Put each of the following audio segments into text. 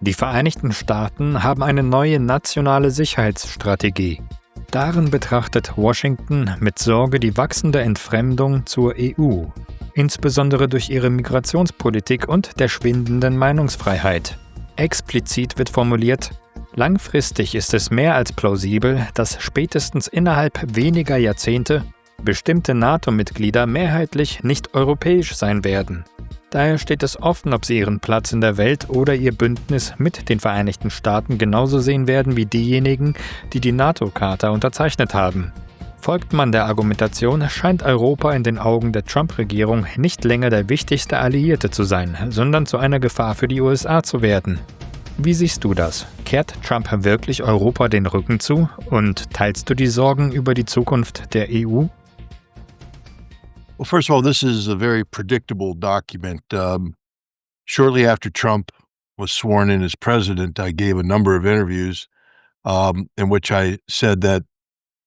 Die Vereinigten Staaten haben eine neue nationale Sicherheitsstrategie. Darin betrachtet Washington mit Sorge die wachsende Entfremdung zur EU, insbesondere durch ihre Migrationspolitik und der schwindenden Meinungsfreiheit. Explizit wird formuliert: Langfristig ist es mehr als plausibel, dass spätestens innerhalb weniger Jahrzehnte bestimmte NATO-Mitglieder mehrheitlich nicht europäisch sein werden. Daher steht es offen, ob sie ihren Platz in der Welt oder ihr Bündnis mit den Vereinigten Staaten genauso sehen werden wie diejenigen, die die NATO-Charta unterzeichnet haben. Folgt man der Argumentation, scheint Europa in den Augen der Trump-Regierung nicht länger der wichtigste Alliierte zu sein, sondern zu einer Gefahr für die USA zu werden. Wie siehst du das? Kehrt Trump wirklich Europa den Rücken zu? Und teilst du die Sorgen über die Zukunft der EU? Well, first of all, this is a very predictable document. Shortly after Trump was sworn in as president, I gave a number of interviews in which I said that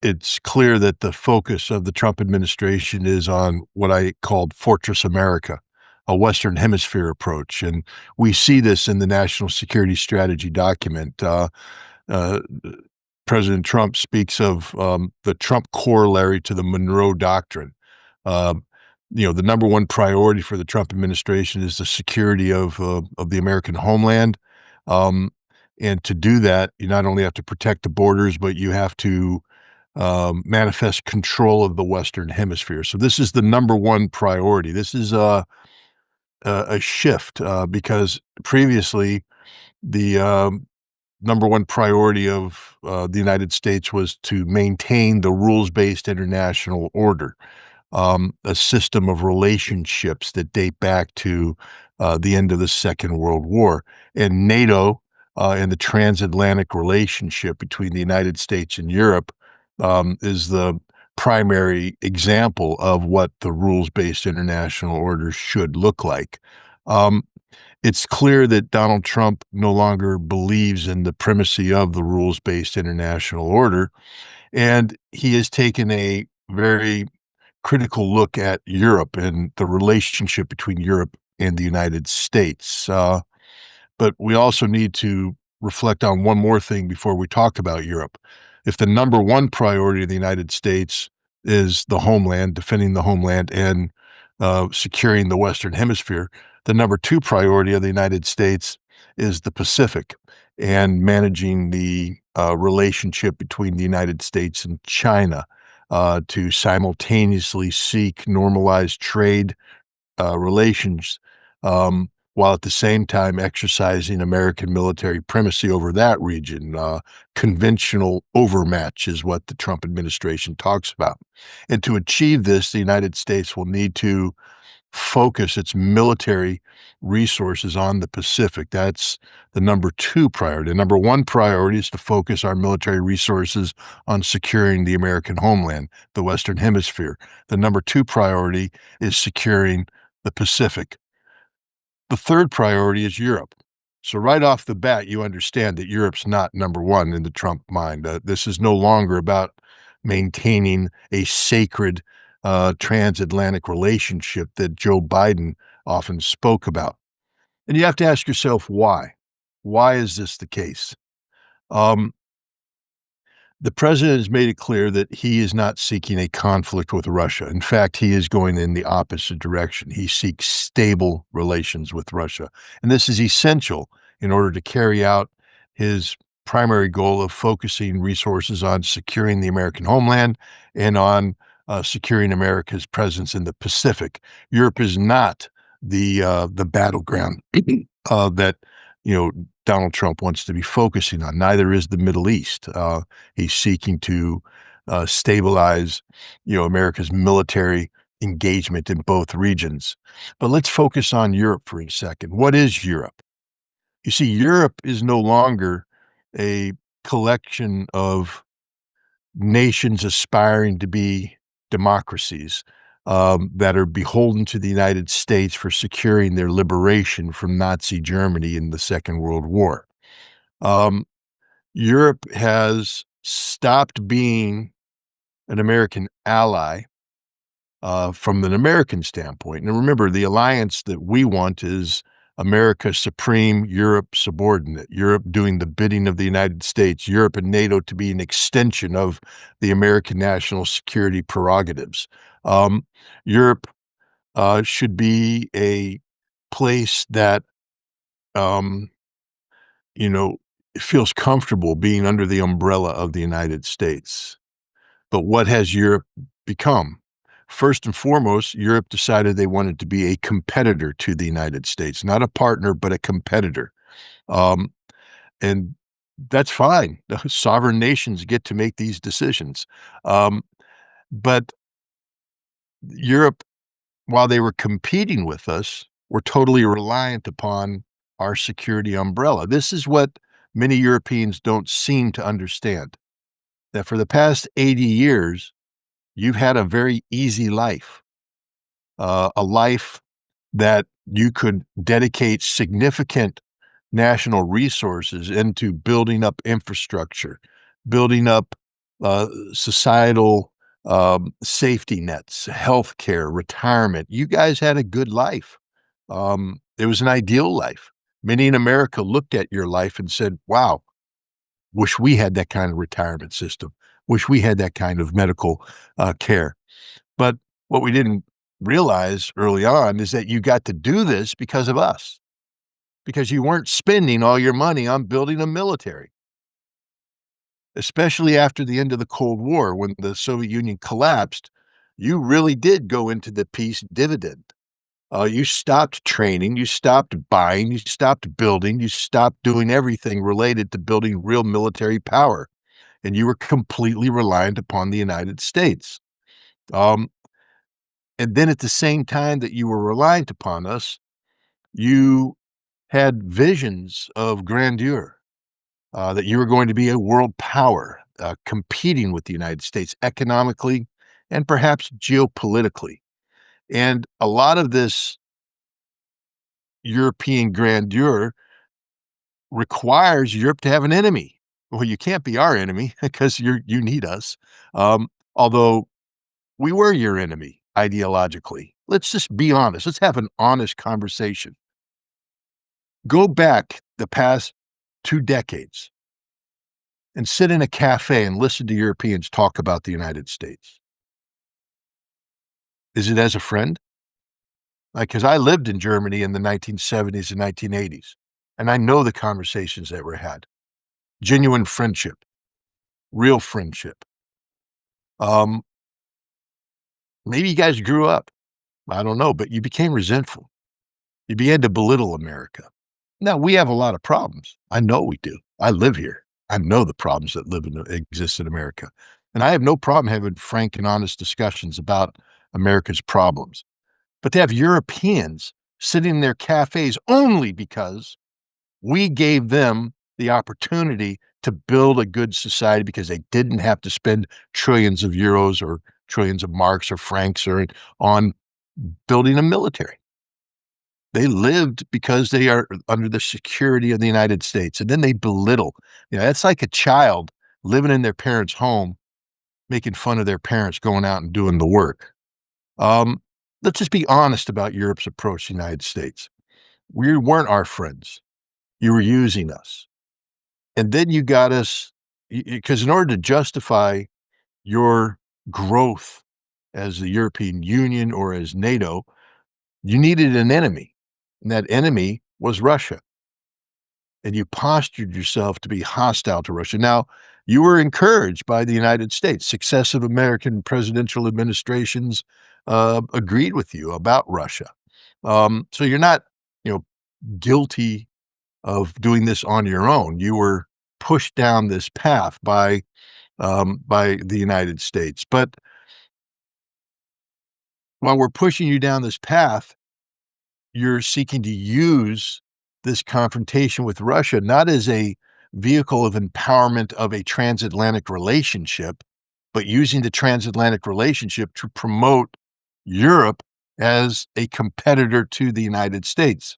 it's clear that the focus of the Trump administration is on what I called Fortress America, a Western Hemisphere approach. And we see this in the National Security Strategy document. President Trump speaks of the Trump corollary to the Monroe Doctrine. The number one priority for the Trump administration is the security of the American homeland. And to do that, you not only have to protect the borders, but you have to manifest control of the Western Hemisphere. So this is the number one priority. This is a shift because previously the number one priority of the United States was to maintain the rules-based international order, a system of relationships that date back to the end of the Second World War. And NATO and the transatlantic relationship between the United States and Europe is the primary example of what the rules-based international order should look like. It's clear that Donald Trump no longer believes in the primacy of the rules-based international order, and he has taken a very critical look at Europe and the relationship between Europe and the United States. But we also need to reflect on one more thing before we talk about Europe. If the number one priority of the United States is the homeland, defending the homeland, and securing the Western Hemisphere, the number two priority of the United States is the Pacific and managing the relationship between the United States and China to simultaneously seek normalized trade relations while at the same time exercising American military primacy over that region. Conventional overmatch is what the Trump administration talks about. And to achieve this, the United States will need to focus its military resources on the Pacific. That's the number two priority. The number one priority is to focus our military resources on securing the American homeland, the Western Hemisphere. The number two priority is securing the Pacific. The third priority is Europe. So right off the bat, you understand that Europe's not number one in the Trump mind. This is no longer about maintaining a sacred transatlantic relationship that Joe Biden often spoke about. And you have to ask yourself why. Why is this the case? The president has made it clear that he is not seeking a conflict with Russia. In fact, he is going in the opposite direction. He seeks stable relations with Russia. And this is essential in order to carry out his primary goal of focusing resources on securing the American homeland and on securing America's presence in the Pacific. Europe is not the battleground that Donald Trump wants to be focusing on. Neither is the Middle East. He's seeking to stabilize, America's military engagement in both regions. But let's focus on Europe for a second. What is Europe? You see, Europe is no longer a collection of nations aspiring to be democracies that are beholden to the United States for securing their liberation from Nazi Germany in the Second World War. Europe has stopped being an American ally from an American standpoint. And remember, the alliance that we want is America supreme, Europe subordinate, Europe doing the bidding of the United States, Europe and NATO to be an extension of the American national security prerogatives. Europe should be a place that, um, you know, feels comfortable being under the umbrella of the United States. But what has Europe become? First and foremost, Europe decided they wanted to be a competitor to the United States, not a partner, but a competitor. Um, and that's fine. Sovereign nations get to make these decisions. Um, but Europe, while they were competing with us, were totally reliant upon our security umbrella. This is what many Europeans don't seem to understand, that for the past 80 years, you've had a very easy life, a life that you could dedicate significant national resources into building up infrastructure, building up societal safety nets, healthcare, retirement. You guys had a good life. It was an ideal life. Many in America looked at your life and said, wow, wish we had that kind of retirement system. Wish we had that kind of medical care. But what we didn't realize early on is that you got to do this because of us, because you weren't spending all your money on building a military, especially after the end of the Cold War, when the Soviet Union collapsed. You really did go into the peace dividend. You stopped training, you stopped buying, you stopped building, you stopped doing everything related to building real military power, and you were completely reliant upon the United States. Um, and then at the same time that you were reliant upon us, you had visions of grandeur, that you were going to be a world power, competing with the United States economically and perhaps geopolitically. And a lot of this European grandeur requires Europe to have an enemy. Well, you can't be our enemy because you need us. Although we were your enemy ideologically. Let's just be honest. Let's have an honest conversation. Go back the past 2 decades and sit in a cafe and listen to Europeans talk about the United States. Is it as a friend? Like, 'cause I lived in Germany in the 1970s and 1980s, and I know the conversations that were had. Genuine friendship, real friendship. Um, Maybe you guys grew up, I don't know, but you became resentful. You began to belittle America. Now, we have a lot of problems. I know we do. I live here. I know the problems that exist in America, and I have no problem having frank and honest discussions about America's problems. But to have Europeans sitting in their cafes only because we gave them the opportunity to build a good society because they didn't have to spend trillions of euros or trillions of marks or francs or on building a military. They lived because they are under the security of the United States, and then they belittle. That's like a child living in their parents' home, making fun of their parents going out and doing the work. Um, let's just be honest about Europe's approach to the United States. We weren't our friends. You were using us. And then you got us because in order to justify your growth as the European Union or as NATO, you needed an enemy, and that enemy was Russia. And you postured yourself to be hostile to Russia. Now, you were encouraged by the United States. Successive American presidential administrations agreed with you about Russia. So you're not, you know, guilty of doing this on your own. You were pushed down this path by the United States. But while we're pushing you down this path, you're seeking to use this confrontation with Russia not as a vehicle of empowerment of a transatlantic relationship, but using the transatlantic relationship to promote Europe as a competitor to the United States.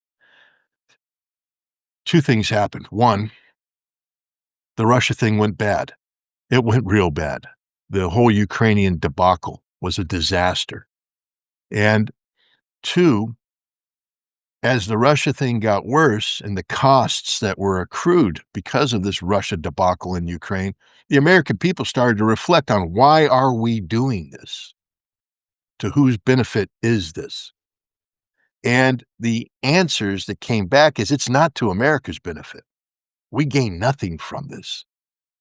2 things happened. 1, the Russia thing went bad. It went real bad. The whole Ukrainian debacle was a disaster. And 2, as the Russia thing got worse and the costs that were accrued because of this Russia debacle in Ukraine, the American people started to reflect on, why are we doing this? To whose benefit is this? And the answers that came back is, it's not to America's benefit. We gain nothing from this.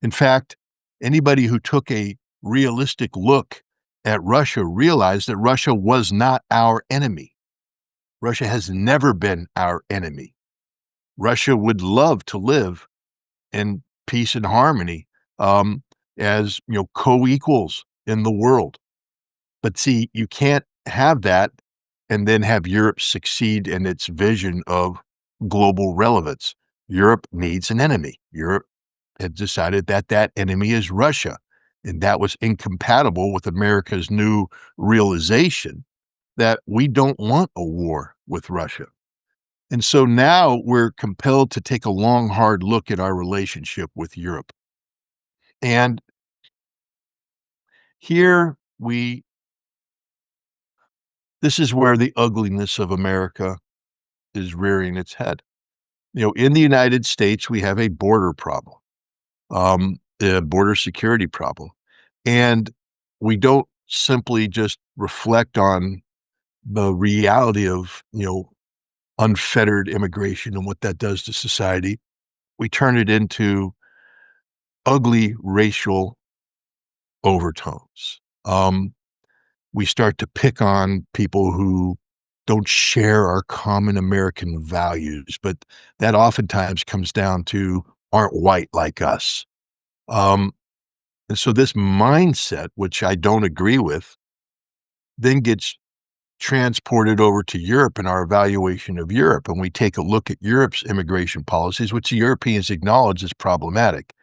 In fact, anybody who took a realistic look at Russia realized that Russia was not our enemy. Russia has never been our enemy. Russia would love to live in peace and harmony, as co-equals in the world. But see, you can't have that and then have Europe succeed in its vision of global relevance. Europe needs an enemy. Europe had decided that that enemy is Russia, and that was incompatible with America's new realization that we don't want a war with Russia. And so now we're compelled to take a long, hard look at our relationship with Europe. And here this is where the ugliness of America is rearing its head. In the United States, we have a border problem, a border security problem. And we don't simply just reflect on the reality of, unfettered immigration and what that does to society. We turn it into ugly racial overtones. We start to pick on people who don't share our common American values, but that oftentimes comes down to aren't white like us. And so this mindset, which I don't agree with, then gets transported over to Europe in our evaluation of Europe. And we take a look at Europe's immigration policies, which the Europeans acknowledge is problematic.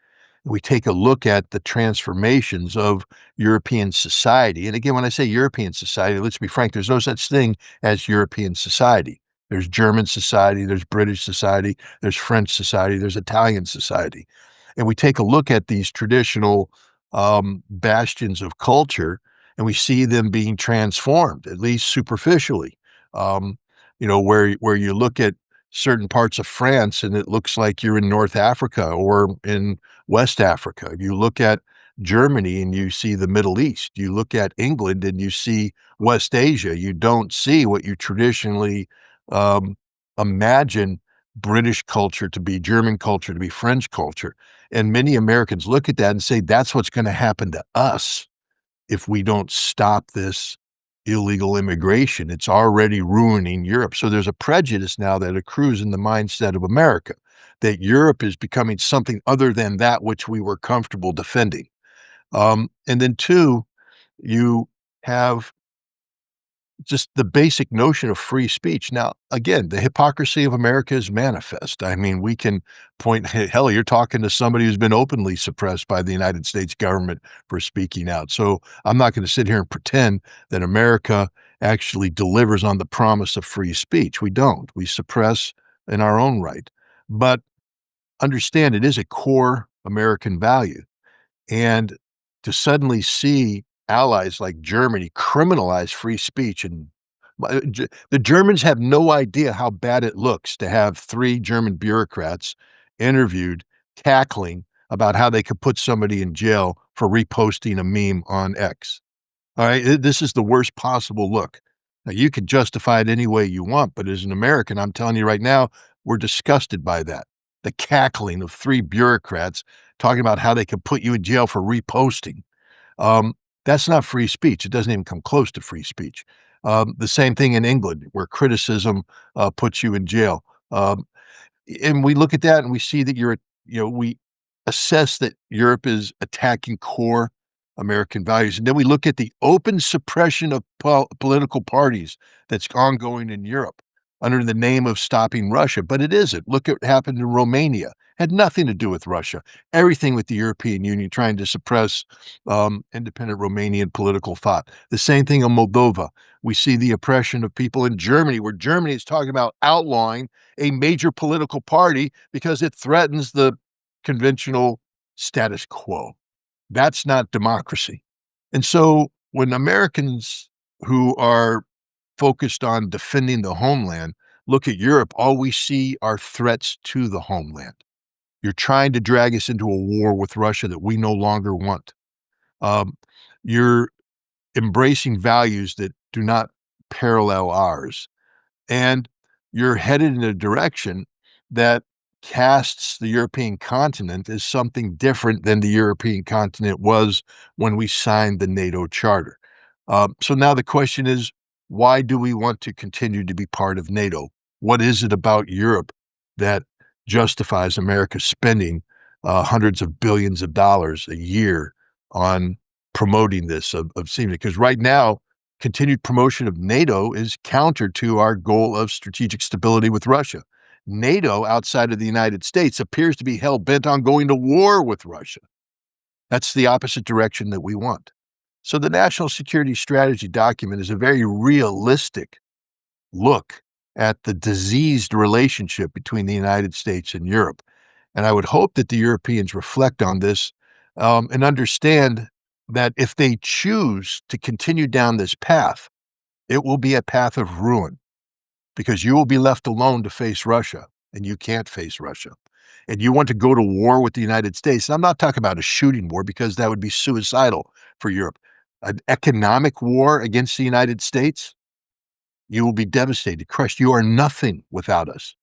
We take a look at the transformations of European society. And again, when I say European society, let's be frank, there's no such thing as European society. There's German society, there's British society, there's French society, there's Italian society. And we take a look at these traditional bastions of culture, and we see them being transformed, at least superficially. Where you look at certain parts of France and it looks like you're in North Africa or in West Africa. You look at Germany and you see the Middle East. You look at England and you see West Asia. You don't see what you traditionally imagine British culture to be, German culture to be, French culture. And many Americans look at that and say, that's what's going to happen to us if we don't stop this illegal immigration. It's already ruining Europe. So there's a prejudice now that accrues in the mindset of America that Europe is becoming something other than that which we were comfortable defending. And then two, you have just the basic notion of free speech. Now, again, the hypocrisy of America is manifest. I mean, we can point, hell, you're talking to somebody who's been openly suppressed by the United States government for speaking out. So I'm not going to sit here and pretend that America actually delivers on the promise of free speech. We don't. We suppress in our own right. But understand, it is a core American value. And to suddenly see allies like Germany criminalize free speech, and the Germans have no idea how bad it looks to have 3 German bureaucrats interviewed cackling about how they could put somebody in jail for reposting a meme on X. All right, this is the worst possible look. Now, you can justify it any way you want, but as an American, I'm telling you right now, we're disgusted by that. The cackling of 3 bureaucrats talking about how they could put you in jail for reposting. That's not free speech. It doesn't even come close to free speech. The same thing in England, where criticism puts you in jail. And we look at that and we see that we assess that Europe is attacking core American values. And then we look at the open suppression of political parties that's ongoing in Europe under the name of stopping Russia. But it isn't. Look at what happened in Romania. Had nothing to do with Russia. Everything with the European Union trying to suppress independent Romanian political thought. The same thing in Moldova. We see the oppression of people in Germany, where Germany is talking about outlawing a major political party because it threatens the conventional status quo. That's not democracy. And so when Americans who are focused on defending the homeland look at Europe, all we see are threats to the homeland. You're trying to drag us into a war with Russia that we no longer want. Um, you're embracing values that do not parallel ours. And you're headed in a direction that casts the European continent as something different than the European continent was when we signed the NATO Charter. So now the question is, why do we want to continue to be part of NATO? What is it about Europe that justifies America spending hundreds of billions of dollars a year on promoting this of seeing it? Because right now, continued promotion of NATO is counter to our goal of strategic stability with Russia. NATO, outside of the United States, appears to be hell-bent on going to war with Russia. That's the opposite direction that we want. So the National Security Strategy document is a very realistic look at the diseased relationship between the United States and Europe. And I would hope that the Europeans reflect on this and understand that if they choose to continue down this path, it will be a path of ruin because you will be left alone to face Russia, and you can't face Russia. And you want to go to war with the United States. And I'm not talking about a shooting war because that would be suicidal for Europe. An economic war against the United States, you will be devastated, crushed. You are nothing without us.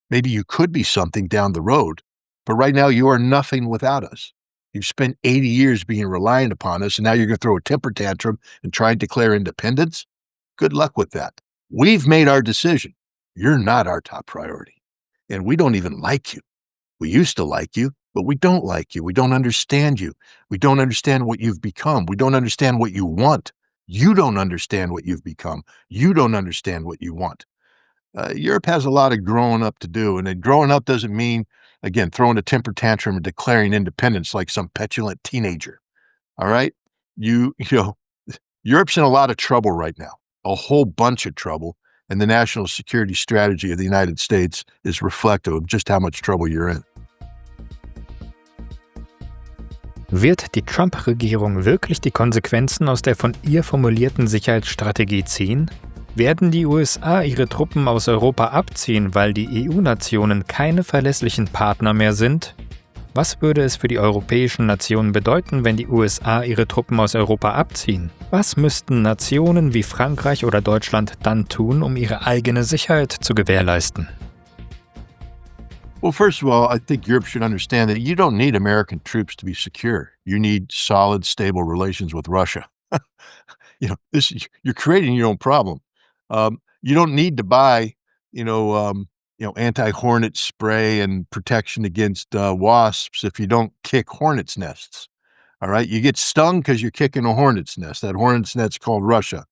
Maybe you could be something down the road, but right now you are nothing without us. You've spent 80 years being reliant upon us, and now you're going to throw a temper tantrum and try and declare independence? Good luck with that. We've made our decision. You're not our top priority, and we don't even like you. We used to like you, but we don't like you. We don't understand you. We don't understand what you've become. We don't understand what you want. You don't understand what you've become. You don't understand what you want. Europe has a lot of growing up to do, and then growing up doesn't mean, again, throwing a temper tantrum and declaring independence like some petulant teenager. All right, Europe's in a lot of trouble right now, a whole bunch of trouble, and the national security strategy of the United States is reflective of just how much trouble you're in. Wird die Trump-Regierung wirklich die Konsequenzen aus der von ihr formulierten Sicherheitsstrategie ziehen? Werden die USA ihre Truppen aus Europa abziehen, weil die EU-Nationen keine verlässlichen Partner mehr sind? Was würde es für die europäischen Nationen bedeuten, wenn die USA ihre Truppen aus Europa abziehen? Was müssten Nationen wie Frankreich oder Deutschland dann tun, um ihre eigene Sicherheit zu gewährleisten? Well, first of all, I think Europe should understand that you don't need American troops to be secure. You need solid, stable relations with Russia. You're creating your own problem. You don't need to buy, anti-hornet spray and protection against wasps if you don't kick hornets' nests. All right, you get stung because you're kicking a hornet's nest. That hornet's nest's called Russia.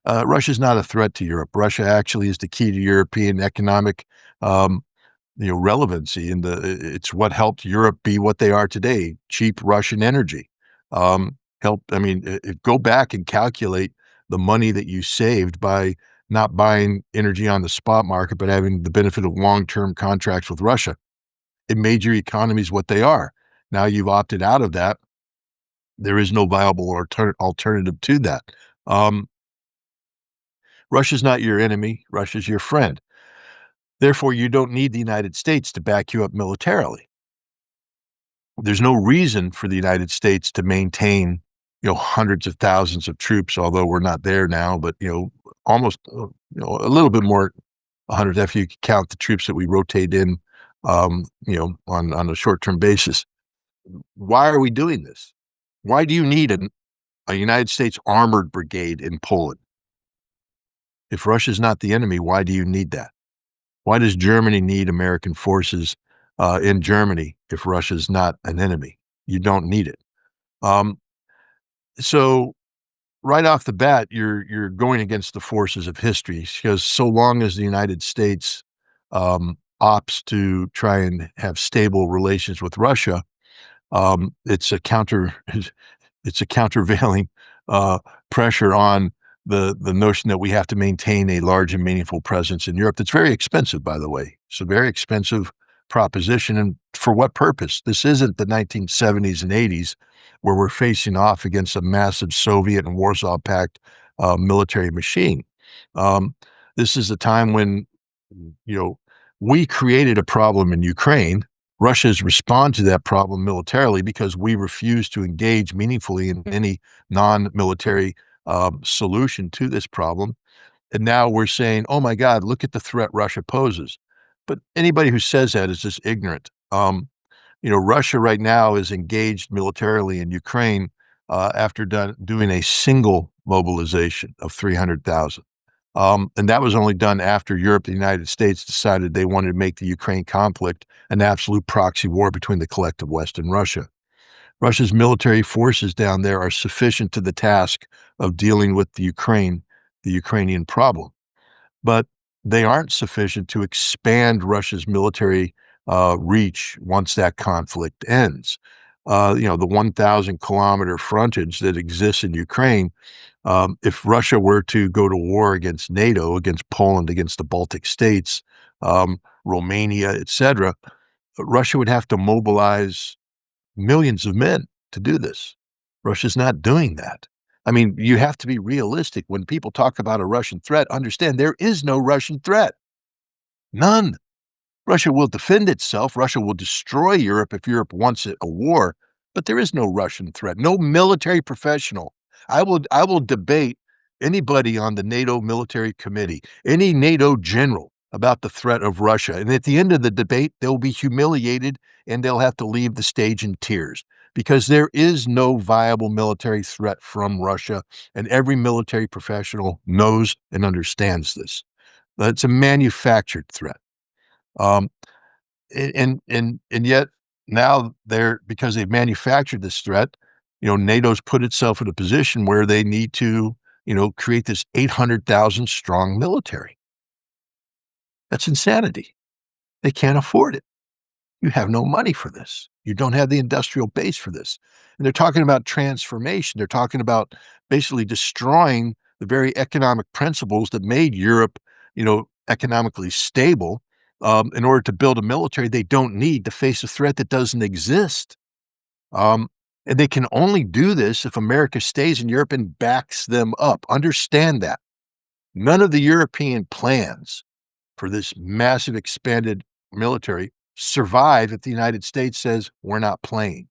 Russia's not a threat to Europe. Russia actually is the key to European economic relevancy, and it's what helped Europe be what they are today, cheap Russian energy. Go back and calculate the money that you saved by not buying energy on the spot market, but having the benefit of long-term contracts with Russia. It made your economies what they are. Now you've opted out of that. There is no viable alternative to that. Russia's not your enemy. Russia's your friend. Therefore, you don't need the United States to back you up militarily. There's no reason for the United States to maintain, hundreds of thousands of troops, although we're not there now, but, almost, a little bit more 100 if you count the troops that we rotate in, on a short-term basis. Why are we doing this? Why do you need a United States armored brigade in Poland? If Russia's not the enemy, why do you need that? Why does Germany need American forces in Germany if Russia's not an enemy? You don't need it. So right off the bat, you're going against the forces of history, because so long as the United States opts to try and have stable relations with Russia, it's a countervailing pressure on the notion that we have to maintain a large and meaningful presence in Europe. That's very expensive, by the way. It's a very expensive proposition. And for what purpose? This isn't the 1970s and 80s where we're facing off against a massive Soviet and Warsaw Pact military machine. This is a time when You know, we created a problem in Ukraine. Russia's responded to that problem militarily because we refuse to engage meaningfully in any non-military solution to this problem. And now we're saying, oh my God, look at the threat Russia poses. But anybody who says that is just ignorant. Russia right now is engaged militarily in Ukraine after doing a single mobilization of 300,000. And that was only done after Europe and the United States decided they wanted to make the Ukraine conflict an absolute proxy war between the collective West and Russia. Russia's military forces down there are sufficient to the task of dealing with the Ukrainian problem, but they aren't sufficient to expand Russia's military reach once that conflict ends. The 1,000-kilometer frontage that exists in Ukraine, if Russia were to go to war against NATO, against Poland, against the Baltic states, Romania, etc., Russia would have to mobilize millions of men to do this. Russia's not doing that. I mean, you have to be realistic. When people talk about a Russian threat, understand there is no Russian threat. None. Russia will defend itself. Russia will destroy Europe if Europe wants a war, but there is no Russian threat, no military professional. I will debate anybody on the NATO military committee, any NATO general about the threat of Russia. And at the end of the debate, they'll be humiliated and they'll have to leave the stage in tears because there is no viable military threat from Russia. And every military professional knows and understands this. It's a manufactured threat. Um, and yet now because they've manufactured this threat, NATO's put itself in a position where they need to, create this 800,000 strong military. That's insanity. They can't afford it. You have no money for this. You don't have the industrial base for this. And they're talking about transformation. They're talking about basically destroying the very economic principles that made Europe, economically stable in order to build a military they don't need to face a threat that doesn't exist. And they can only do this if America stays in Europe and backs them up. Understand that. None of the European plans for this massive expanded military survive if the United States says we're not playing.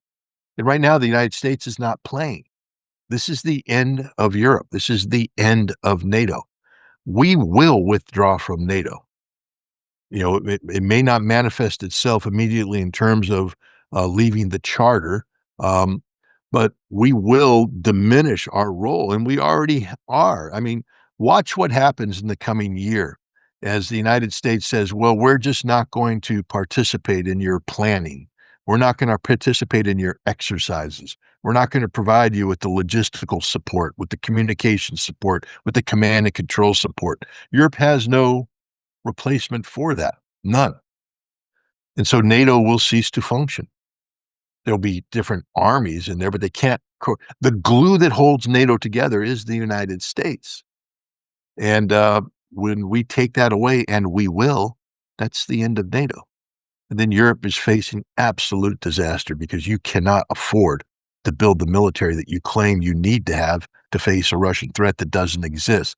And right now, the United States is not playing. This is the end of Europe. This is the end of NATO. We will withdraw from NATO. It may not manifest itself immediately in terms of leaving the charter, but we will diminish our role, and we already are. I mean, watch what happens in the coming year as the United States says, well, we're just not going to participate in your planning. We're not going to participate in your exercises. We're not going to provide you with the logistical support, with the communication support, with the command and control support. Europe has no replacement for that. None. And so NATO will cease to function. There'll be different armies in there, but they can't. The glue that holds NATO together is the United States. And when we take that away, and we will, that's the end of NATO. And then Europe is facing absolute disaster because you cannot afford to build the military that you claim you need to have to face a Russian threat that doesn't exist.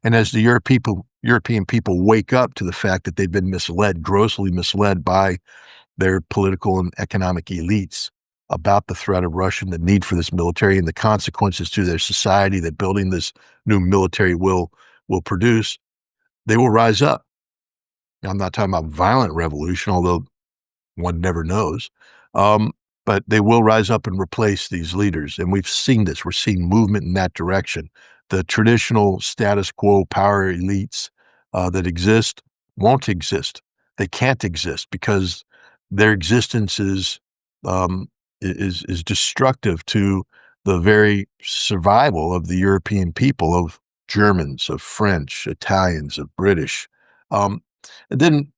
And as the European people wake up to the fact that they've been misled, grossly misled by their political and economic elites about the threat of Russia and the need for this military and the consequences to their society that building this new military will produce, they will rise up. Now, I'm not talking about violent revolution, although one never knows. But they will rise up and replace these leaders. And we've seen this. We're seeing movement in that direction. The traditional status quo power elites that exist won't exist. They can't exist because their existence is destructive to the very survival of the European people, of Germans, of French, Italians, of British. And then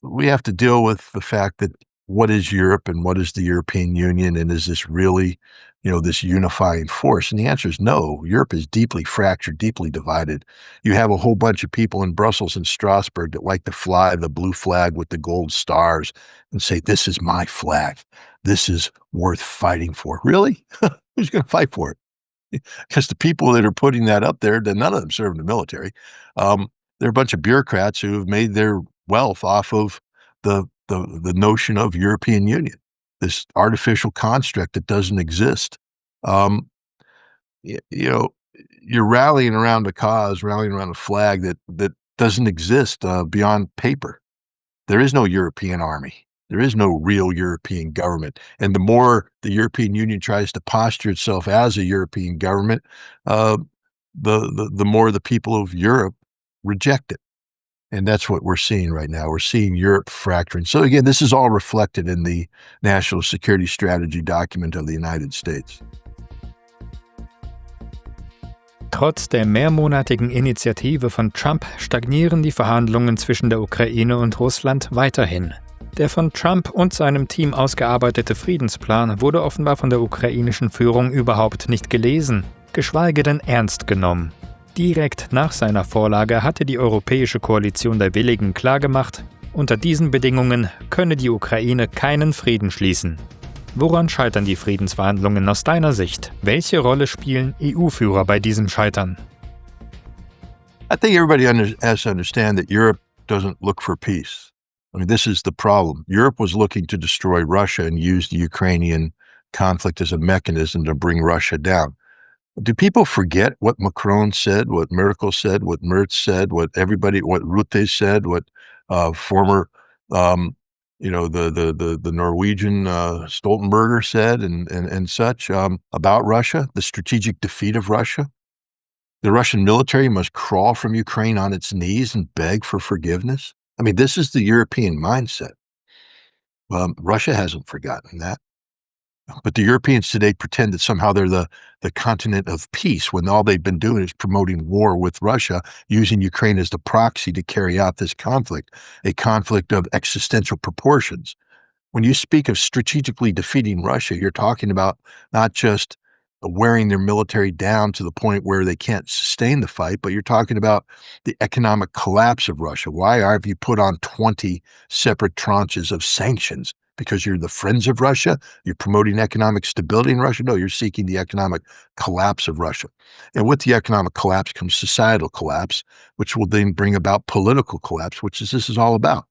we have to deal with the fact that what is Europe and what is the European Union, and is this really, this unifying force? And the answer is no. Europe is deeply fractured, deeply divided. You have a whole bunch of people in Brussels and Strasbourg that like to fly the blue flag with the gold stars and say, this is my flag. This is worth fighting for. Really? Who's going to fight for it? Because the people that are putting that up there, none of them serve in the military. They're a bunch of bureaucrats who have made their wealth off of the notion of European Union, this artificial construct that doesn't exist. Um, you know, you're rallying around a cause, rallying around a flag that doesn't exist beyond paper. There is no European army. There is no real European government. And the more the European Union tries to posture itself as a European government, uh, the more the people of Europe reject it. And that's what we're seeing right now. We're seeing Europe fracturing. So again, this is all reflected in the National Security Strategy document of the United States. Trotz der mehrmonatigen Initiative von Trump stagnieren die Verhandlungen zwischen der Ukraine und Russland weiterhin. Der von Trump und seinem Team ausgearbeitete Friedensplan wurde offenbar von der ukrainischen Führung überhaupt nicht gelesen, geschweige denn ernst genommen. Direkt nach seiner Vorlage hatte die Europäische Koalition der Willigen klargemacht, unter diesen Bedingungen könne die Ukraine keinen Frieden schließen. Woran scheitern die Friedensverhandlungen aus deiner Sicht? Welche Rolle spielen EU-Führer bei diesem Scheitern? I think everybody has to understand that Europe doesn't look for peace. I mean, this is the problem. Europe was looking to destroy Russia and use the Ukrainian conflict as a mechanism to bring Russia down. Do people forget what Macron said, what Merkel said, what Merz said, what Rutte said, what former, the Norwegian Stoltenberger said, and such about Russia, the strategic defeat of Russia? The Russian military must crawl from Ukraine on its knees and beg for forgiveness. I mean, this is the European mindset. Russia hasn't forgotten that. But the Europeans today pretend that somehow they're the continent of peace when all they've been doing is promoting war with Russia, using Ukraine as the proxy to carry out this conflict, a conflict of existential proportions. When you speak of strategically defeating Russia, you're talking about not just wearing their military down to the point where they can't sustain the fight, but you're talking about the economic collapse of Russia. Why have you put on 20 separate tranches of sanctions? Because you're the friends of Russia? You're promoting economic stability in Russia? No, you're seeking the economic collapse of Russia. And with the economic collapse comes societal collapse, which will then bring about political collapse, which is this is all about,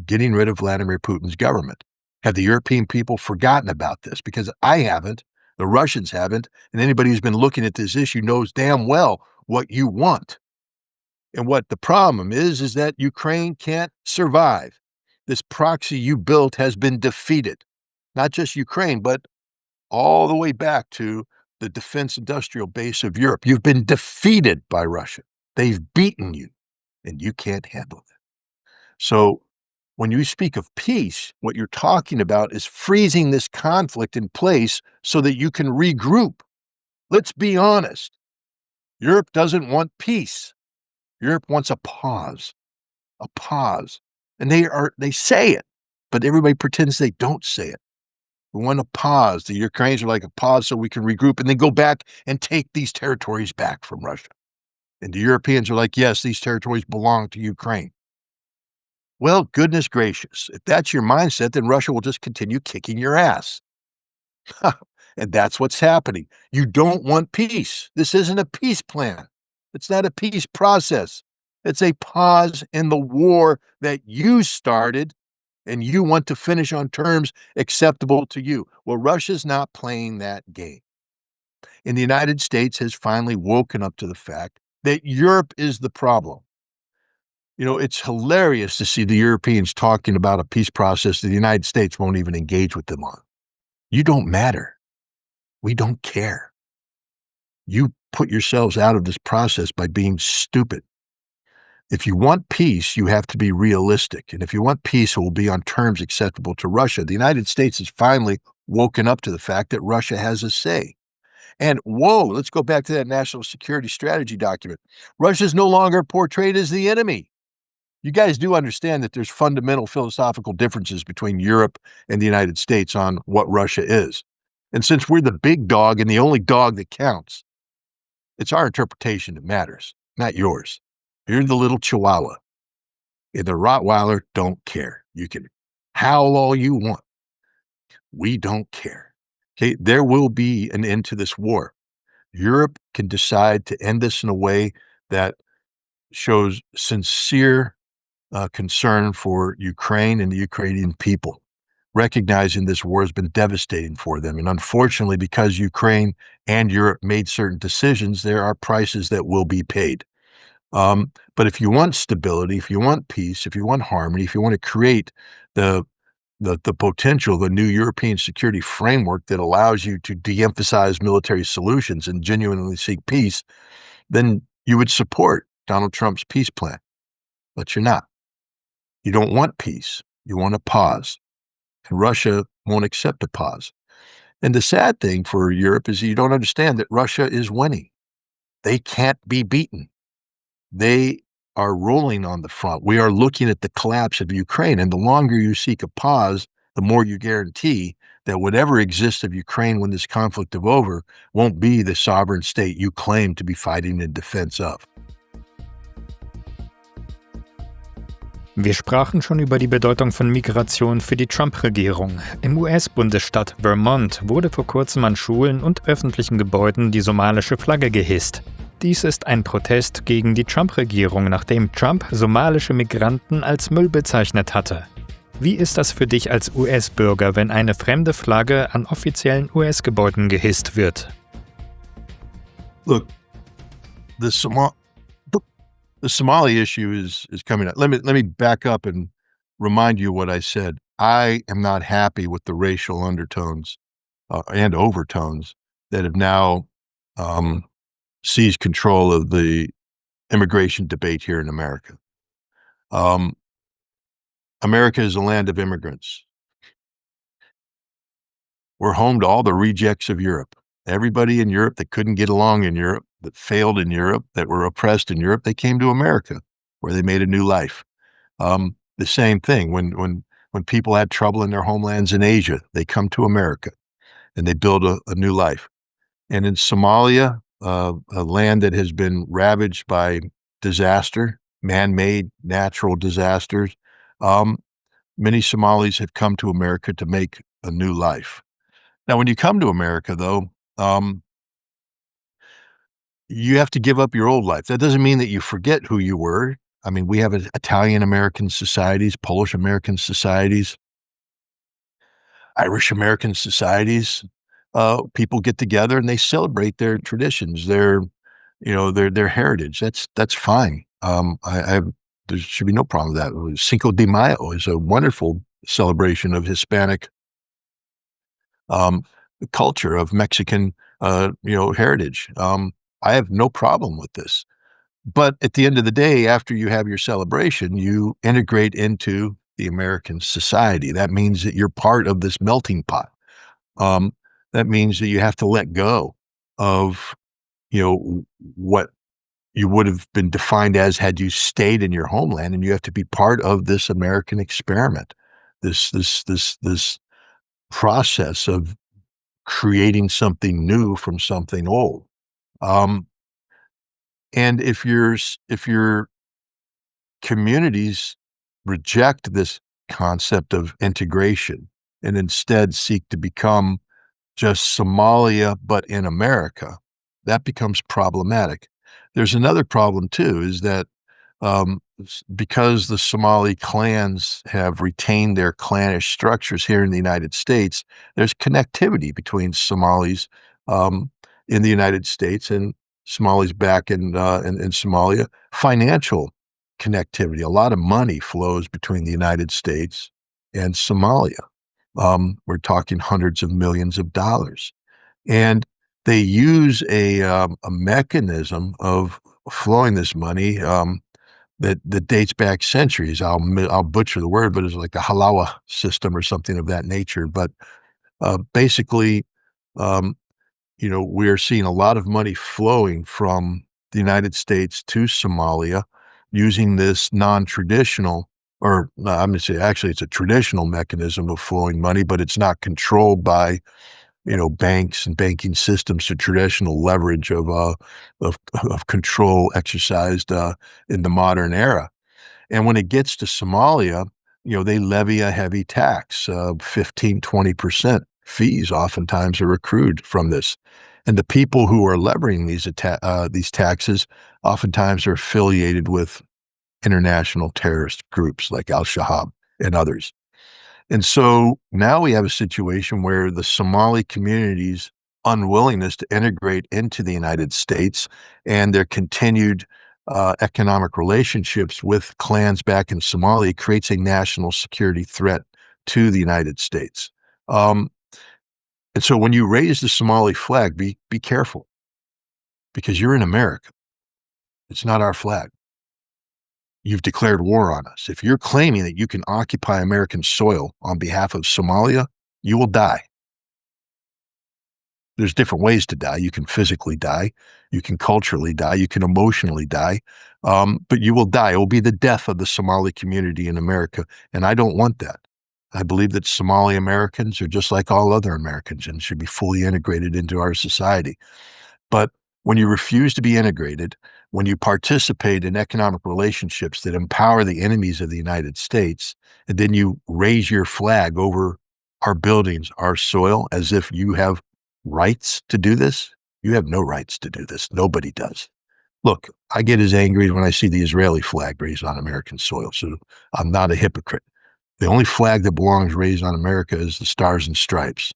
getting rid of Vladimir Putin's government. Have the European people forgotten about this? Because I haven't, the Russians haven't, and anybody who's been looking at this issue knows damn well what you want. And what the problem is that Ukraine can't survive. This proxy you built has been defeated. Not just Ukraine, but all the way back to the defense industrial base of Europe. You've been defeated by Russia. They've beaten you, and you can't handle it. So when you speak of peace, what you're talking about is freezing this conflict in place so that you can regroup. Let's be honest. Europe doesn't want peace. Europe wants a pause. A pause. And they say it, but everybody pretends they don't say it. We want a pause. The Ukrainians are like a pause so we can regroup and then go back and take these territories back from Russia. And the Europeans are like, yes, these territories belong to Ukraine. Well, goodness gracious, if that's your mindset, then Russia will just continue kicking your ass. And that's what's happening. You don't want peace. This isn't a peace plan. It's not a peace process. It's a pause in the war that you started, and you want to finish on terms acceptable to you. Well, Russia's not playing that game. And the United States has finally woken up to the fact that Europe is the problem. You know, it's hilarious to see the Europeans talking about a peace process that the United States won't even engage with them on. You don't matter. We don't care. You put yourselves out of this process by being stupid. If you want peace, you have to be realistic. And if you want peace, it will be on terms acceptable to Russia. The United States has finally woken up to the fact that Russia has a say. And whoa, let's go back to that National Security Strategy document. Russia is no longer portrayed as the enemy. You guys do understand that there's fundamental philosophical differences between Europe and the United States on what Russia is. And since we're the big dog and the only dog that counts, it's our interpretation that matters, not yours. You're the little chihuahua. And the Rottweiler don't care. You can howl all you want. We don't care. Okay, there will be an end to this war. Europe can decide to end this in a way that shows sincere concern for Ukraine and the Ukrainian people, recognizing this war has been devastating for them. And unfortunately, because Ukraine and Europe made certain decisions, there are prices that will be paid. But if you want stability, if you want peace, if you want harmony, if you want to create the the potential, the new European security framework that allows you to de-emphasize military solutions and genuinely seek peace, then you would support Donald Trump's peace plan. But you're not. You don't want peace. You want a pause. And Russia won't accept a pause. And the sad thing for Europe is you don't understand that Russia is winning. They can't be beaten. They are rolling on the front. We are looking at the collapse of Ukraine. And the longer you seek a pause, the more you guarantee that whatever exists of Ukraine when this conflict is over won't be the sovereign state you claim to be fighting in defense of. Wir sprachen schon über die Bedeutung von Migration für die Trump-Regierung. Im US-Bundesstaat Vermont wurde vor kurzem an Schulen und öffentlichen Gebäuden die somalische Flagge gehisst. Dies ist ein Protest gegen die Trump-Regierung, nachdem Trump somalische Migranten als Müll bezeichnet hatte. Wie ist das für dich als US-Bürger, wenn eine fremde Flagge an offiziellen US-Gebäuden gehisst wird? Look, the Somali issue is coming up. Let me back up and remind you what I said. I am not happy with the racial undertones and overtones that have now seized control of the immigration debate here in America. America is a land of immigrants. We're home to all the rejects of Europe. Everybody in Europe that couldn't get along in Europe, that failed in Europe, that were oppressed in Europe, they came to America, where they made a new life. The same thing, when people had trouble in their homelands in Asia, they come to America, and they build a new life. And in Somalia, a land that has been ravaged by disaster, man-made natural disasters, many Somalis have come to America to make a new life. Now, when you come to America, though, you have to give up your old life. That doesn't mean that you forget who you were. I mean, we have Italian-American societies, Polish-American societies, Irish-American societies. People get together and they celebrate their traditions, their heritage. That's fine. There should be no problem with that. Cinco de Mayo is a wonderful celebration of Hispanic culture, of Mexican, heritage. I have no problem with this. But at the end of the day, after you have your celebration, you integrate into the American society. That means that you're part of this melting pot. That means that you have to let go of, what you would have been defined as had you stayed in your homeland, and you have to be part of this American experiment, this process of creating something new from something old. And if your communities reject this concept of integration and instead seek to become just Somalia, but in America, that becomes problematic. There's another problem too, is that because the Somali clans have retained their clannish structures here in the United States, there's connectivity between Somalis in the United States and Somalis back in Somalia. Financial connectivity. A lot of money flows between the United States and Somalia. We're talking hundreds of millions of dollars. And they use a mechanism of flowing this money that dates back centuries. I'll butcher the word, but it's like the halawa system or something of that nature. But basically, we're seeing a lot of money flowing from the United States to Somalia using this non-traditional, or I'm going to say actually it's a traditional mechanism of flowing money, but it's not controlled by banks and banking systems, to traditional leverage of control exercised in the modern era. And when it gets to Somalia, they levy a heavy tax, 15, 20% fees oftentimes are accrued from this. And the people who are levying these taxes oftentimes are affiliated with international terrorist groups like Al-Shabaab and others. And so now we have a situation where the Somali community's unwillingness to integrate into the United States and their continued economic relationships with clans back in Somalia creates a national security threat to the United States. And so when you raise the Somali flag, be careful, because you're in America. It's not our flag. You've declared war on us. If you're claiming that you can occupy American soil on behalf of Somalia, you will die. There's different ways to die. You can physically die. You can culturally die. You can emotionally die. But you will die. It will be the death of the Somali community in America, and I don't want that. I believe that Somali Americans are just like all other Americans and should be fully integrated into our society. But when you refuse to be integrated, when you participate in economic relationships that empower the enemies of the United States, and then you raise your flag over our buildings, our soil, as if you have rights to do this, you have no rights to do this. Nobody does. Look, I get as angry when I see the Israeli flag raised on American soil, so I'm not a hypocrite. The only flag that belongs raised on America is the Stars and Stripes,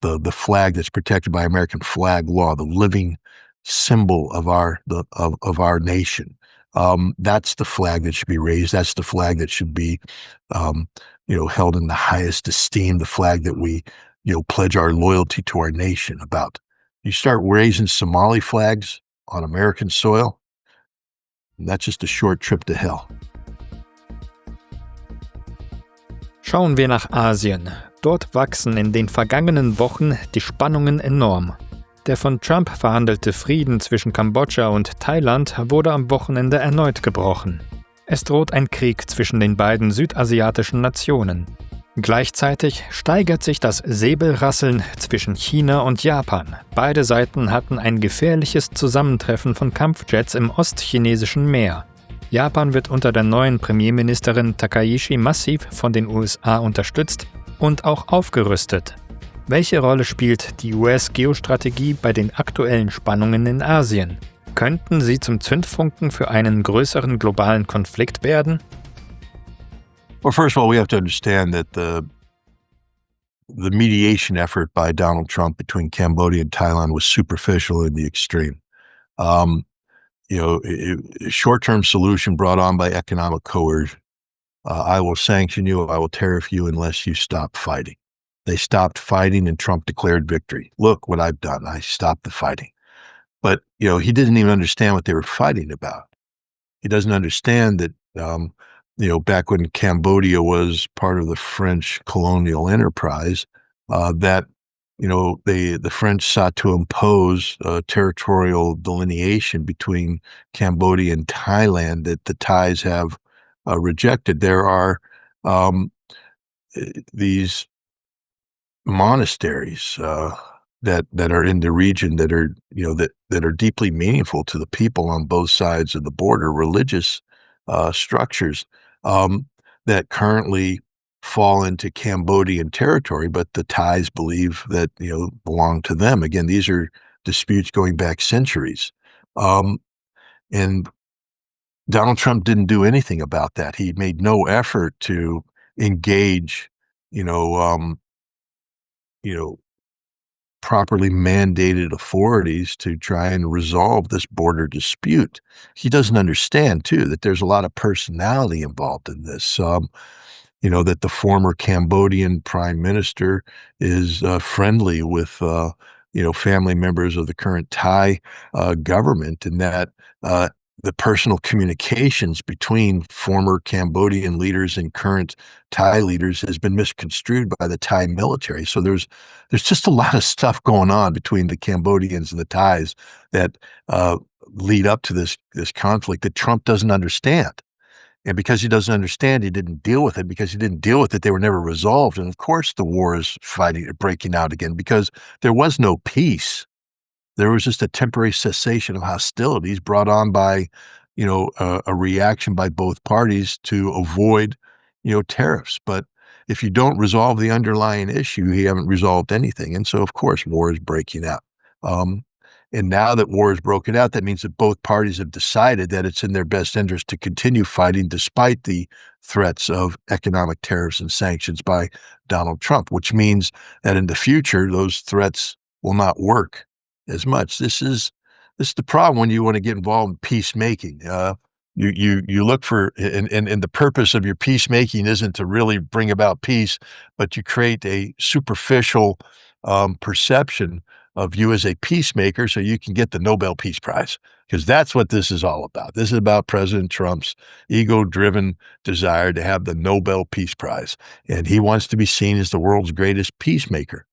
the flag that's protected by American flag law, the living symbol of our nation. That's the flag that should be raised. That's the flag that should be, held in the highest esteem. The flag that we, pledge our loyalty to our nation about. You start raising Somali flags on American soil, and that's just a short trip to hell. Schauen wir nach Asien. Dort wachsen in den vergangenen Wochen die Spannungen enorm. Der von Trump verhandelte Frieden zwischen Kambodscha und Thailand wurde am Wochenende erneut gebrochen. Es droht ein Krieg zwischen den beiden südasiatischen Nationen. Gleichzeitig steigert sich das Säbelrasseln zwischen China und Japan. Beide Seiten hatten ein gefährliches Zusammentreffen von Kampfjets im ostchinesischen Meer. Japan wird unter der neuen Premierministerin Takaishi massiv von den USA unterstützt und auch aufgerüstet. Welche Rolle spielt die US-Geostrategie bei den aktuellen Spannungen in Asien? Könnten sie zum Zündfunken für einen größeren globalen Konflikt werden? Well, first of all, we have to understand that the mediation effort by Donald Trump between Cambodia and Thailand was superficial in the extreme. A short-term solution brought on by economic coercion. I will sanction you, I will tariff you unless you stop fighting. They stopped fighting and Trump declared victory. Look what I've done. I stopped the fighting. But, he didn't even understand what they were fighting about. He doesn't understand that, back when Cambodia was part of the French colonial enterprise, that the French sought to impose territorial delineation between Cambodia and Thailand that the Thais have rejected. There are these monasteries that are in the region that are that are deeply meaningful to the people on both sides of the border, religious structures that currently fall into Cambodian territory, but the Thais believe that belong to them. Again, these are disputes going back centuries, and Donald Trump didn't do anything about that. He made no effort to engage, properly mandated authorities to try and resolve this border dispute. He doesn't understand, too, that there's a lot of personality involved in this. That the former Cambodian prime minister is friendly with, family members of the current Thai government, and that the personal communications between former Cambodian leaders and current Thai leaders has been misconstrued by the Thai military. So there's just a lot of stuff going on between the Cambodians and the Thais that lead up to this conflict that Trump doesn't understand. And because he doesn't understand, he didn't deal with it. Because he didn't deal with it, they were never resolved. And of course, the war is breaking out again, because there was no peace. There was just a temporary cessation of hostilities brought on by, a reaction by both parties to avoid, tariffs. But if you don't resolve the underlying issue, you haven't resolved anything. And so, of course, war is breaking out. Um, and now that war has broken out, that means that both parties have decided that it's in their best interest to continue fighting despite the threats of economic tariffs and sanctions by Donald Trump, which means that in the future, those threats will not work as much. This is the problem when you want to get involved in peacemaking. You look for, and the purpose of your peacemaking isn't to really bring about peace, but you create a superficial perception of you as a peacemaker so you can get the Nobel Peace Prize, because that's what this is all about. This is about President Trump's ego-driven desire to have the Nobel Peace Prize, and he wants to be seen as the world's greatest peacemaker.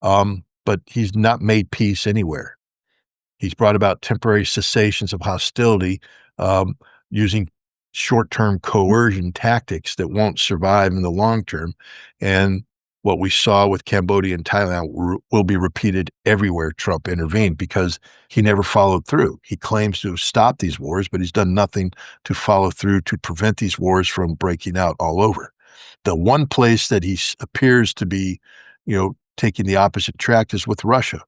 But he's not made peace anywhere. He's brought about temporary cessations of hostility um, using short-term coercion tactics that won't survive in the long term. And what we saw with Cambodia and Thailand will be repeated everywhere Trump intervened, because he never followed through. He claims to have stopped these wars, but he's done nothing to follow through to prevent these wars from breaking out all over. The one place that he appears to be, taking the opposite track is with Russia,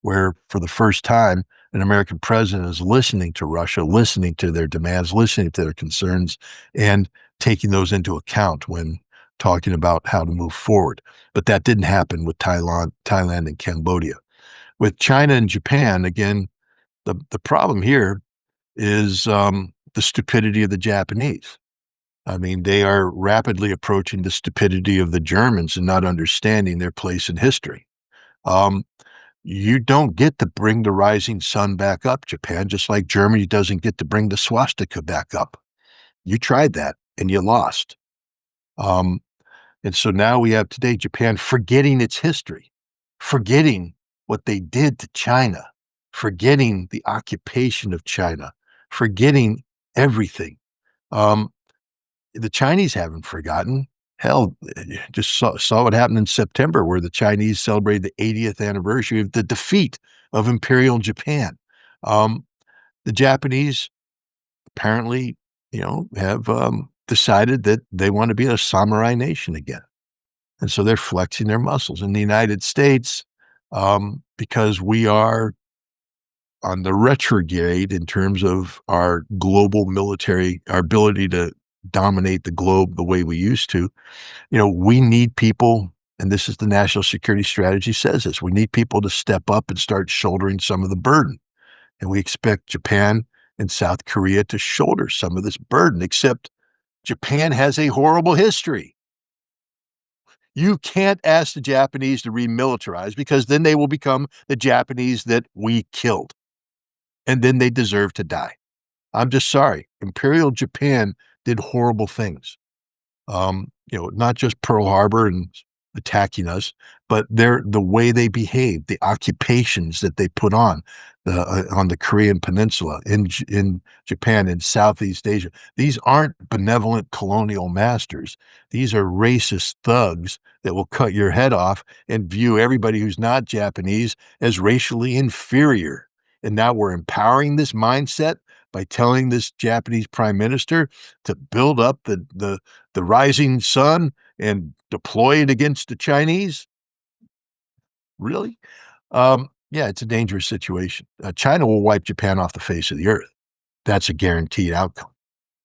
where for the first time, an American president is listening to Russia, listening to their demands, listening to their concerns, and taking those into account when talking about how to move forward. But that didn't happen with Thailand and Cambodia. With China and Japan, again, the problem here is the stupidity of the Japanese. I mean, they are rapidly approaching the stupidity of the Germans and not understanding their place in history. Um, you don't get to bring the rising sun back up, Japan, just like Germany doesn't get to bring the swastika back up. You tried that and you lost. Um, and so now we have today Japan forgetting its history, forgetting what they did to China, forgetting the occupation of China, forgetting everything. Um, the Chinese haven't forgotten. Hell, just saw what happened in September, where the Chinese celebrated the 80th anniversary of the defeat of Imperial Japan. The Japanese apparently, have decided that they want to be a samurai nation again. And so they're flexing their muscles. In the United States, because we are on the retrograde in terms of our global military, our ability to dominate the globe the way we used to, we need people, and this is the national security strategy says this, we need people to step up and start shouldering some of the burden. And we expect Japan and South Korea to shoulder some of this burden, except Japan has a horrible history. You can't ask the Japanese to remilitarize, because then they will become the Japanese that we killed. And then they deserve to die. I'm just sorry. Imperial Japan did horrible things. Not just Pearl Harbor and attacking us, but the way they behaved, the occupations that they put on the Korean Peninsula, in Japan, in Southeast Asia. These aren't benevolent colonial masters. These are racist thugs that will cut your head off and view everybody who's not Japanese as racially inferior. And now we're empowering this mindset by telling this Japanese prime minister to build up the rising sun and deploy it against the Chinese? Really? Yeah, it's a dangerous situation. China will wipe Japan off the face of the earth. That's a guaranteed outcome.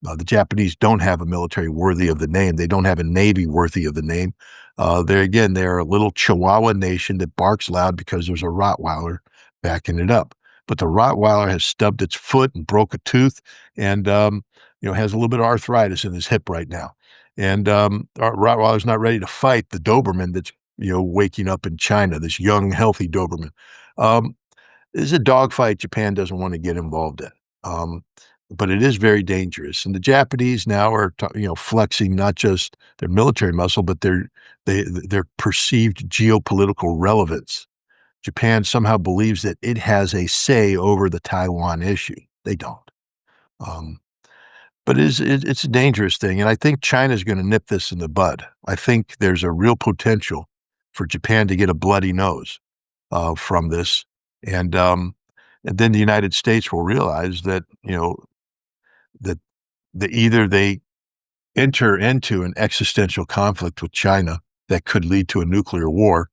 The Japanese don't have a military worthy of the name. They don't have a navy worthy of the name. They're a little Chihuahua nation that barks loud because there's a Rottweiler backing it up. But the Rottweiler has stubbed its foot and broke a tooth, and has a little bit of arthritis in his hip right now. And our Rottweiler's not ready to fight the Doberman that's waking up in China, this young, healthy Doberman. This is a dogfight Japan doesn't want to get involved in. But it is very dangerous. And the Japanese now are, flexing not just their military muscle, but their perceived geopolitical relevance. Japan somehow believes that it has a say over the Taiwan issue. They don't. But it's a dangerous thing. And I think China's going to nip this in the bud. I think there's a real potential for Japan to get a bloody nose from this. And then the United States will realize that, that either they enter into an existential conflict with China that could lead to a nuclear war,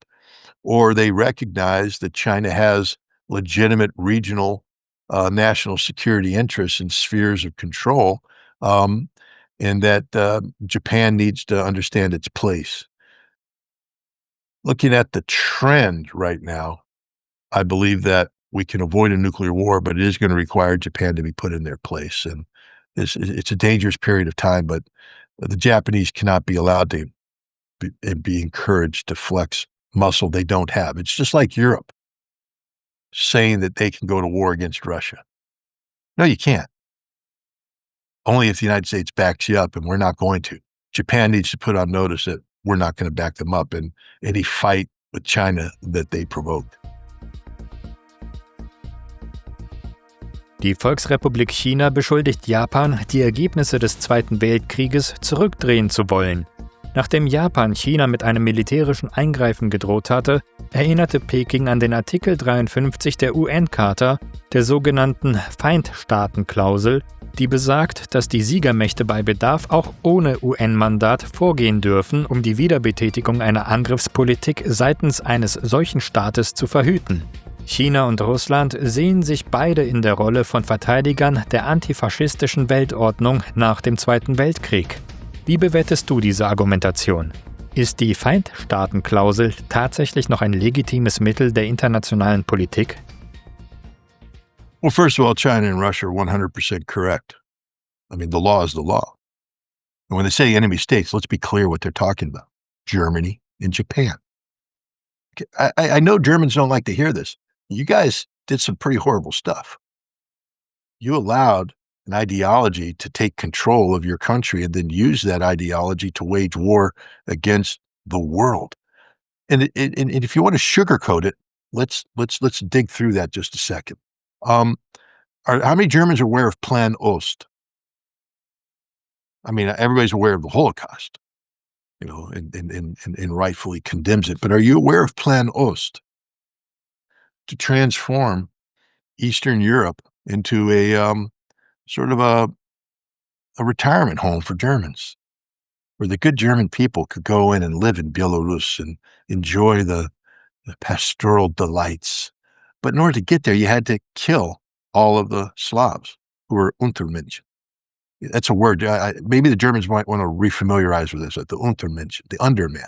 or they recognize that China has legitimate regional national security interests and spheres of control, and that Japan needs to understand its place. Looking at the trend right now, I believe that we can avoid a nuclear war, but it is going to require Japan to be put in their place. And it's a dangerous period of time, but the Japanese cannot be allowed to be encouraged to flex muscle they don't have. It's just like Europe saying that they can go to war against Russia. No, you can't. Only if the United States backs you up, and we're not going to. Japan needs to put on notice that we're not going to back them up in any fight with China that they provoke. Die Volksrepublik China beschuldigt Japan, die Ergebnisse des Zweiten Weltkrieges zurückdrehen zu wollen. Nachdem Japan China mit einem militärischen Eingreifen gedroht hatte, erinnerte Peking an den Artikel 53 der UN-Charta, der sogenannten Feindstaatenklausel, die besagt, dass die Siegermächte bei Bedarf auch ohne UN-Mandat vorgehen dürfen, um die Wiederbetätigung einer Angriffspolitik seitens eines solchen Staates zu verhüten. China und Russland sehen sich beide in der Rolle von Verteidigern der antifaschistischen Weltordnung nach dem Zweiten Weltkrieg. Wie bewertest du diese Argumentation? Ist die Feindstaatenklausel tatsächlich noch ein legitimes Mittel der internationalen Politik? Well, first of all, China and Russia are 100% correct. I mean, the law is the law. And when they say enemy states, let's be clear what they're talking about. Germany and Japan. I know Germans don't like to hear this. You guys did some pretty horrible stuff. You allowed an ideology to take control of your country and then use that ideology to wage war against the world. And if you want to sugarcoat it, let's dig through that just a second. How many Germans are aware of Plan Ost? I mean, everybody's aware of the Holocaust, you know, and rightfully condemns it. But are you aware of Plan Ost? To transform Eastern Europe into a sort of a retirement home for Germans, where the good German people could go in and live in Belarus and enjoy the pastoral delights. But in order to get there, you had to kill all of the Slavs who were Untermenschen. That's a word. Maybe the Germans might want to refamiliarize with this, the Untermenschen, the underman,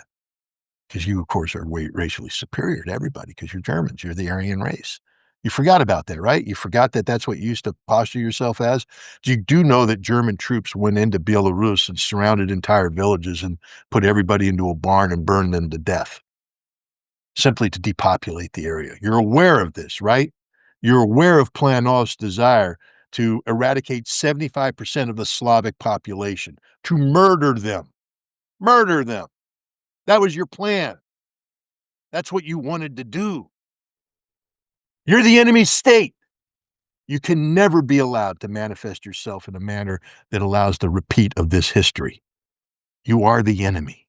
because you, of course, are racially superior to everybody because you're Germans. You're the Aryan race. You forgot about that, right? You forgot that that's what you used to posture yourself as. You do know that German troops went into Belarus and surrounded entire villages and put everybody into a barn and burned them to death, simply to depopulate the area. You're aware of this, right? You're aware of Plan Ost's desire to eradicate 75% of the Slavic population, to murder them. Murder them. That was your plan. That's what you wanted to do. You're the enemy state. You can never be allowed to manifest yourself in a manner that allows the repeat of this history. You are the enemy.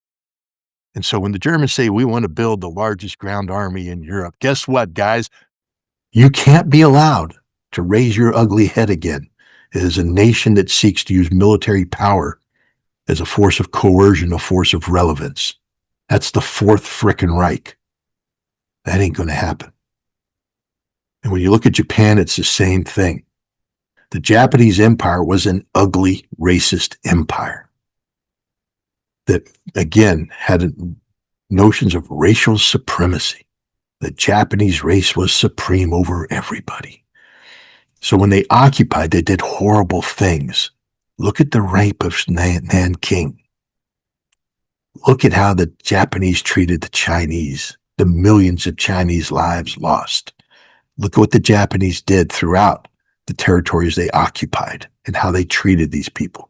And so when the Germans say we want to build the largest ground army in Europe, guess what, guys? You can't be allowed to raise your ugly head again as a nation that seeks to use military power as a force of coercion, a force of relevance. That's the Fourth Frickin' Reich. That ain't going to happen. And when you look at Japan, it's the same thing. The Japanese Empire was an ugly, racist empire that, again, had notions of racial supremacy. The Japanese race was supreme over everybody. So when they occupied, they did horrible things. Look at the rape of Nanking. Look at how the Japanese treated the Chinese, the millions of Chinese lives lost. Look at what the Japanese did throughout the territories they occupied and how they treated these people.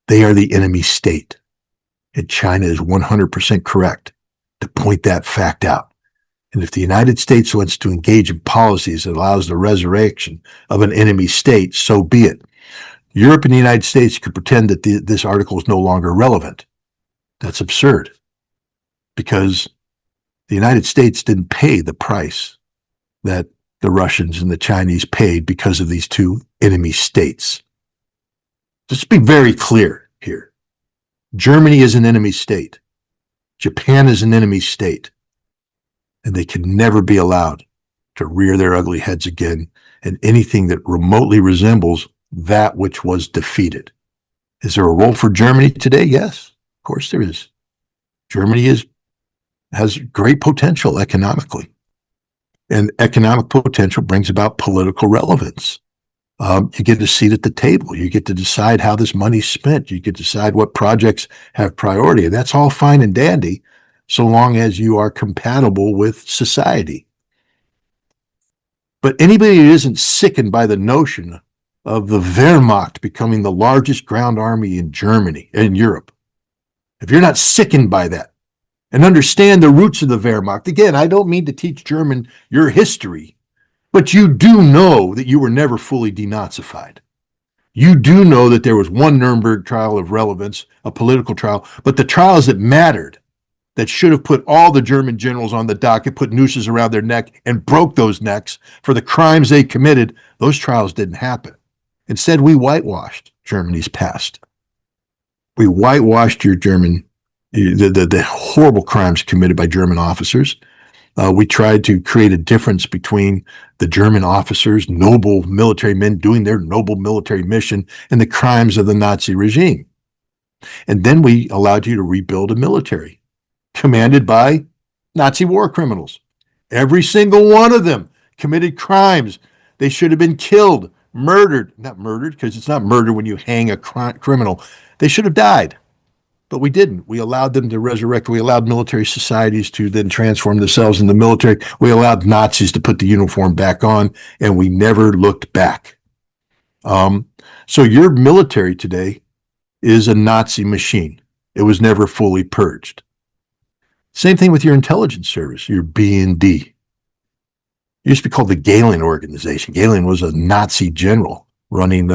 They are the enemy state. And China is 100% correct to point that fact out. And if the United States wants to engage in policies that allows the resurrection of an enemy state, so be it. Europe and the United States could pretend that this article is no longer relevant. That's absurd, because the United States didn't pay the price that the Russians and the Chinese paid because of these two enemy states. Just be very clear here. Germany is an enemy state. Japan is an enemy state. And they can never be allowed to rear their ugly heads again in anything that remotely resembles that which was defeated. Is there a role for Germany today? Yes, of course there is. Germany has great potential economically, and economic potential brings about political relevance. You get a seat at the table. You get to decide how this money's spent. You get to decide what projects have priority. And that's all fine and dandy, so long as you are compatible with society. But anybody who isn't sickened by the notion of the Wehrmacht becoming the largest ground army in Germany, in Europe, if you're not sickened by that and understand the roots of the Wehrmacht, again, I don't mean to teach German your history, but you do know that you were never fully denazified. You do know that there was one Nuremberg trial of relevance, a political trial, but the trials that mattered, that should have put all the German generals on the docket, put nooses around their neck, and broke those necks for the crimes they committed, those trials didn't happen. Instead, we whitewashed Germany's past. We whitewashed the horrible crimes committed by German officers. We tried to create a difference between the German officers, noble military men doing their noble military mission, and the crimes of the Nazi regime. And then we allowed you to rebuild a military commanded by Nazi war criminals. Every single one of them committed crimes. They should have been killed, murdered. Not murdered, because it's not murder when you hang a criminal. They should have died. But we didn't. We allowed them to resurrect. We allowed military societies to then transform themselves into military. We allowed Nazis to put the uniform back on, and we never looked back. So your military today is a Nazi machine. It was never fully purged. Same thing with your intelligence service, your B&D. It used to be called the Gehlen Organization. Gehlen was a Nazi general running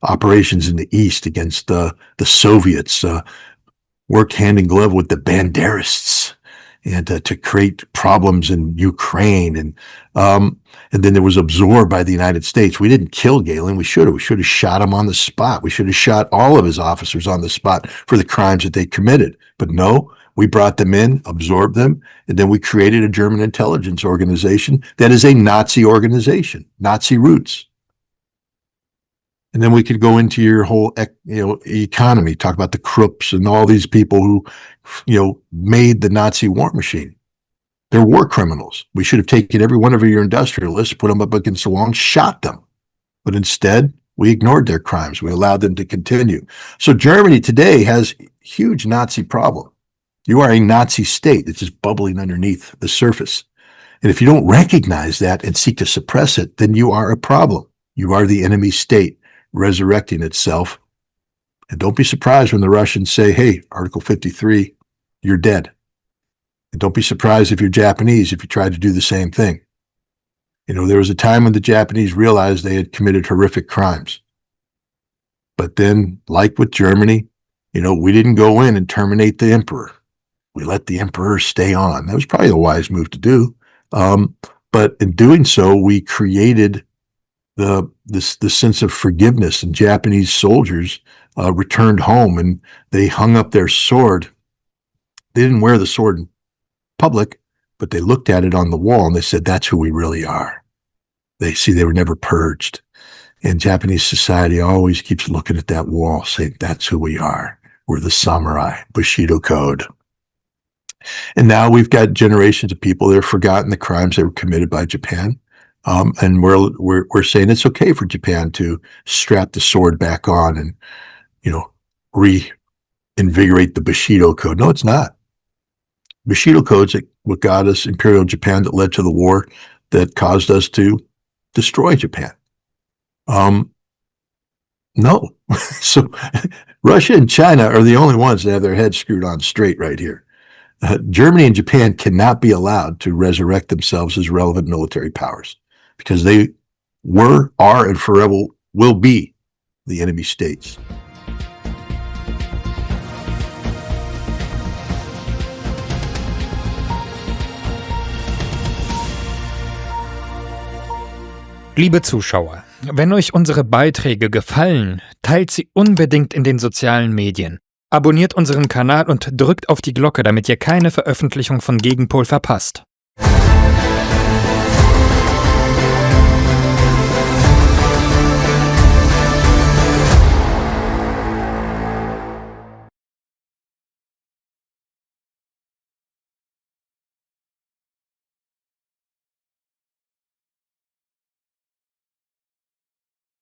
operations in the East against the Soviets, worked hand in glove with the Banderists and to create problems in Ukraine. And then it was absorbed by the United States. We didn't kill Gehlen. We should have. We should have shot him on the spot. We should have shot all of his officers on the spot for the crimes that they committed. But no, we brought them in, absorbed them, and then we created a German intelligence organization that is a Nazi organization, Nazi roots. And then we could go into your whole, economy, talk about the Krupps and all these people who, made the Nazi war machine. They're war criminals. We should have taken every one of your industrialists, put them up against the wall, and shot them. But instead, we ignored their crimes. We allowed them to continue. So Germany today has a huge Nazi problem. You are a Nazi state that's just bubbling underneath the surface. And if you don't recognize that and seek to suppress it, then you are a problem. You are the enemy state resurrecting itself. And don't be surprised when the Russians say, hey, Article 53, you're dead. And don't be surprised if you're Japanese if you try to do the same thing. There was a time when the Japanese realized they had committed horrific crimes. But then, like with Germany, we didn't go in and terminate the emperor. We let the emperor stay on. That was probably a wise move to do. But in doing so, we created the sense of forgiveness, and Japanese soldiers returned home and they hung up their sword. They didn't wear the sword in public, but they looked at it on the wall and they said, that's who we really are. They were never purged. And Japanese society always keeps looking at that wall, saying, that's who we are. We're the samurai, Bushido Code. And now we've got generations of people that have forgotten the crimes that were committed by Japan. And we're saying it's okay for Japan to strap the sword back on and, reinvigorate the Bushido Code. No, it's not. Bushido Code's what got us Imperial Japan, that led to the war that caused us to destroy Japan. No. So Russia and China are the only ones that have their heads screwed on straight right here. Germany and Japan cannot be allowed to resurrect themselves as relevant military powers because they were, are, and forever will be the enemy states. Liebe Zuschauer, wenn euch unsere Beiträge gefallen, teilt sie unbedingt in den sozialen Medien. Abonniert unseren Kanal und drückt auf die Glocke, damit ihr keine Veröffentlichung von Gegenpol verpasst.